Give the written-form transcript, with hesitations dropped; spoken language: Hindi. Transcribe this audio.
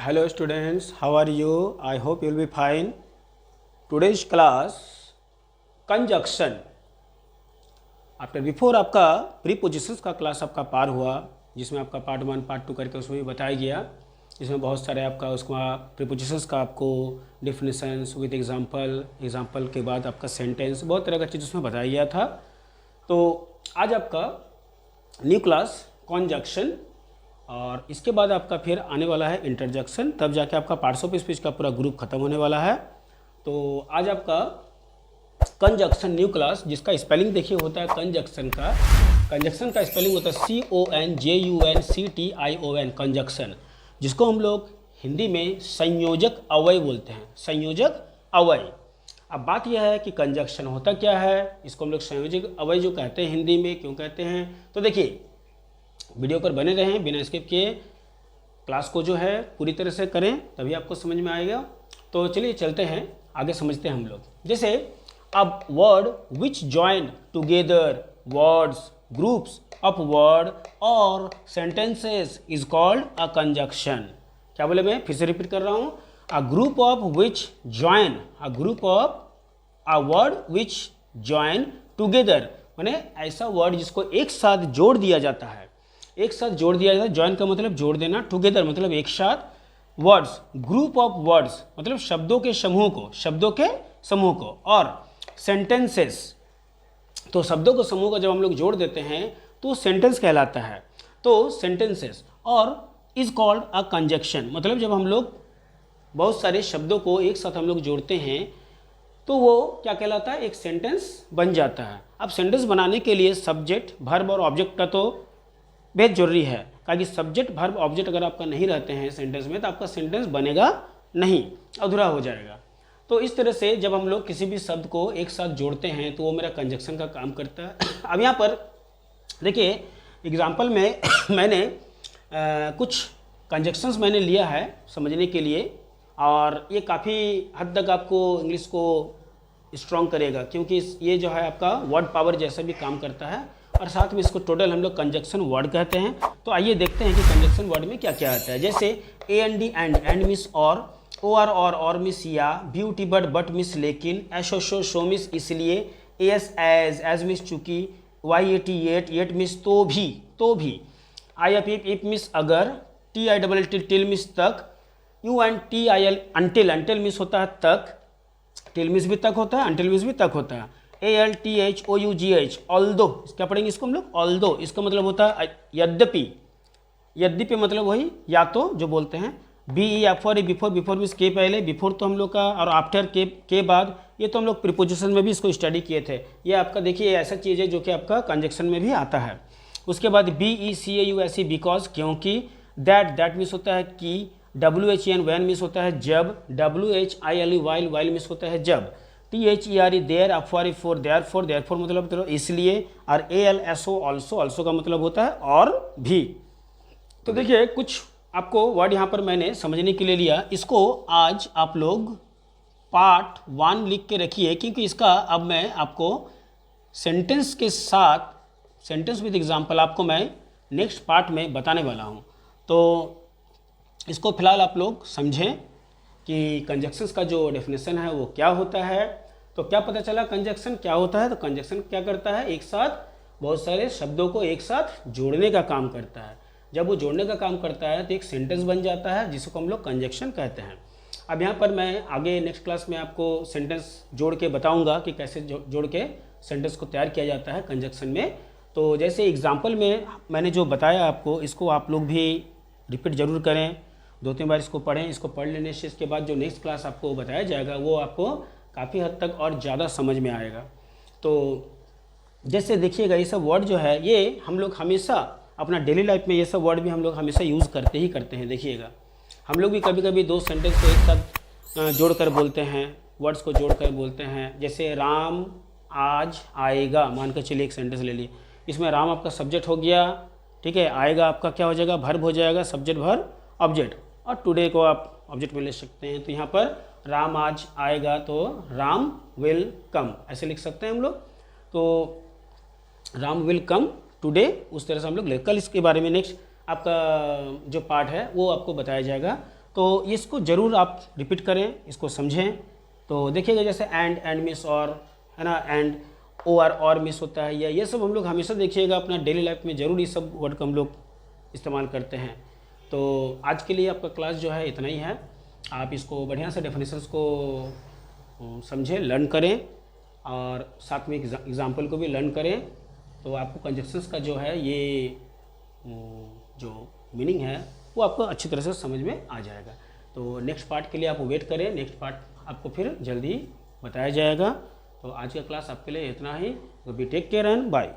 Hello students, how are you? I hope you will be fine. Today's class conjunction. After before आपका प्रीपोजिशंस का क्लास आपका पार हुआ, जिसमें आपका पार्ट 1 पार्ट 2 करके उसमें भी बताया गया। इसमें बहुत सारे आपका उसका प्रीपोजिशंस का आपको डिफिनेशंस विद एग्जांपल के बाद आपका सेंटेंस, बहुत तरह का चीज़ उसमें बताया गया था। तो आज आपका न्यू क्लास कॉन्जक्शन, और इसके बाद आपका फिर आने वाला है इंटरजेक्शन, तब जाके आपका पार्ट्स ऑफ स्पीच का पूरा ग्रुप खत्म होने वाला है। तो आज आपका कंजक्शन न्यू क्लास, जिसका स्पेलिंग देखिए होता है कंजक्शन का स्पेलिंग होता है CONJUNCTION, कंजक्शन, जिसको हम लोग हिंदी में संयोजक अवयव बोलते हैं, संयोजक अवयव। अब बात यह है कि कंजक्शन होता क्या है, इसको हम लोग संयोजक अवयव जो कहते हैं हिंदी में, क्यों कहते हैं। तो देखिए वीडियो पर बने रहें, बिना स्किप किए क्लास को जो है पूरी तरह से करें, तभी आपको समझ में आएगा। तो चलिए चलते हैं आगे, समझते हैं हम लोग। जैसे अब word which join together words groups of word और sentences is called a conjunction. क्या बोले, मैं फिर से रिपीट कर रहा हूँ। A group of which join, a group of a word which join together, माने ऐसा वर्ड जिसको एक साथ जोड़ दिया जाता है, एक साथ जोड़ दिया जाता है। जॉइन का मतलब जोड़ देना, टुगेदर मतलब एक साथ, वर्ड्स ग्रुप ऑफ वर्ड्स मतलब शब्दों के समूह को, और सेंटेंसेस, तो शब्दों के समूह को जब हम लोग जोड़ देते हैं तो सेंटेंस कहलाता है। तो सेंटेंसेस और इज कॉल्ड अ कंजक्शन, मतलब जब हम लोग बहुत सारे शब्दों को एक साथ हम लोग जोड़ते हैं तो वो क्या कहलाता है, एक सेंटेंस बन जाता है। अब सेंटेंस बनाने के लिए सब्जेक्ट वर्ब और ऑब्जेक्ट का तो बेहद जरूरी है, ताकि सब्जेक्ट वर्ब ऑब्जेक्ट अगर आपका नहीं रहते हैं सेंटेंस में तो आपका सेंटेंस बनेगा नहीं, अधूरा हो जाएगा। तो इस तरह से जब हम लोग किसी भी शब्द को एक साथ जोड़ते हैं तो वो मेरा कंजक्शन का काम करता है। अब यहाँ पर देखिए एग्जाम्पल में मैंने कुछ कंजक्शंस मैंने लिया है समझने के लिए, और ये काफ़ी हद तक आपको इंग्लिश को स्ट्रॉन्ग करेगा, क्योंकि ये जो है आपका वर्ड पावर जैसा भी काम करता है, और साथ में इसको टोटल हम लोग कंजक्शन वर्ड कहते हैं। तो आइए देखते हैं कि कंजक्शन वर्ड में क्या क्या आता है। जैसे AND एंड मिस और, OR और मिस या, ब्यूटी बट मिस लेकिन, एशो शो मिस इसलिए, AS एज मिस चूंकि, YAT येट मिस तो भी, IF इफ मिस अगर, TILL टिल मिस तक, UNTIL अंटिल मिस होता है तक, टिल मिस भी तक होता है, अंटिल मिस भी तक होता है। ALTHOUGH ऑल्दो, क्या पढ़ेंगे इसको हम लोग, ऑल्दो, इसका मतलब होता है यद्यपि मतलब वही या तो जो बोलते हैं। BEFOR बिफोर मीन्स के पहले, बिफोर तो हम लोग का, और आफ्टर के बाद, ये तो हम लोग प्रीपोजिशन में भी इसको स्टडी किए थे। ये आपका देखिए ऐसा चीज़ है जो कि आपका कंजक्शन में भी आता है। उसके बाद BECAUSE बिकॉज, क्योंकि, दैट मीन्स होता है कि, WHEN वैन मिस होता है जब, WHILE वाइल मिस होता है जब, THERE देयर, फॉर देयरफॉर मतलब इसलिए, और ALSO ऑल्सो का मतलब होता है और भी। तो देखिए कुछ आपको वर्ड यहाँ पर मैंने समझने के लिए लिया, इसको आज आप लोग पार्ट 1 लिख के रखिए, क्योंकि इसका अब मैं आपको सेंटेंस के साथ, सेंटेंस विद एग्जाम्पल आपको मैं नेक्स्ट पार्ट में बताने वाला हूँ। तो इसको फिलहाल आप लोग समझें कि कंजक्शंस का जो डेफिनेशन है वो क्या होता है। तो क्या पता चला कंजक्शन क्या होता है। तो कंजक्शन क्या करता है, एक साथ बहुत सारे शब्दों को एक साथ जोड़ने का काम करता है। जब वो जोड़ने का काम करता है तो एक सेंटेंस बन जाता है, जिसको हम लोग कंजक्शन कहते हैं। अब यहाँ पर मैं आगे नेक्स्ट क्लास में आपको सेंटेंस जोड़ के बताऊँगा कि कैसे जोड़ के सेंटेंस को तैयार किया जाता है कंजक्शन में। तो जैसे एग्जाम्पल में मैंने जो बताया आपको, इसको आप लोग भी रिपीट ज़रूर करें, 2-3 बार इसको पढ़ें। इसको पढ़ लेने से इसके बाद जो नेक्स्ट क्लास आपको बताया जाएगा वो आपको काफ़ी हद तक और ज़्यादा समझ में आएगा। तो जैसे देखिएगा ये सब वर्ड जो है ये हम लोग हमेशा अपना डेली लाइफ में ये सब वर्ड भी हम लोग हमेशा यूज़ करते हैं। देखिएगा हम लोग भी कभी कभी 2 सेंटेंस को एक साथ जोड़ कर बोलते हैं, वर्ड्स को जोड़ कर बोलते हैं। जैसे राम आज आएगा, मान कर चलिए एक सेंटेंस ले लिए, इसमें राम आपका सब्जेक्ट हो गया, ठीक है, आएगा आपका क्या हो जाएगा, वर्ब हो जाएगा, सब्जेक्ट वर्ब ऑब्जेक्ट, और टुडे को आप ऑब्जेक्ट में ले सकते हैं। तो यहाँ पर राम आज आएगा तो राम विल कम, ऐसे लिख सकते हैं हम लोग। तो राम विल कम टुडे, उस तरह से हम लोग कल इसके बारे में नेक्स्ट आपका जो पार्ट है वो आपको बताया जाएगा। तो इसको ज़रूर आप रिपीट करें, इसको समझें। तो देखिएगा जैसे एंड मिस और, है ना, एंड और मिस होता है, या ये सब हम लोग हमेशा देखिएगा अपना डेली लाइफ में ज़रूर ये सब वर्ड का हम लोग इस्तेमाल करते हैं। तो आज के लिए आपका क्लास जो है इतना ही है। आप इसको बढ़िया से डेफिनेशंस को समझें, लर्न करें और साथ में एग्जाम्पल को भी लर्न करें। तो आपको कंजक्शंस का जो है ये जो मीनिंग है वो आपको अच्छी तरह से समझ में आ जाएगा। तो नेक्स्ट पार्ट के लिए आप वेट करें, नेक्स्ट पार्ट आपको फिर जल्दी बताया जाएगा। तो आज का क्लास आपके लिए इतना ही। तो be take care and bye.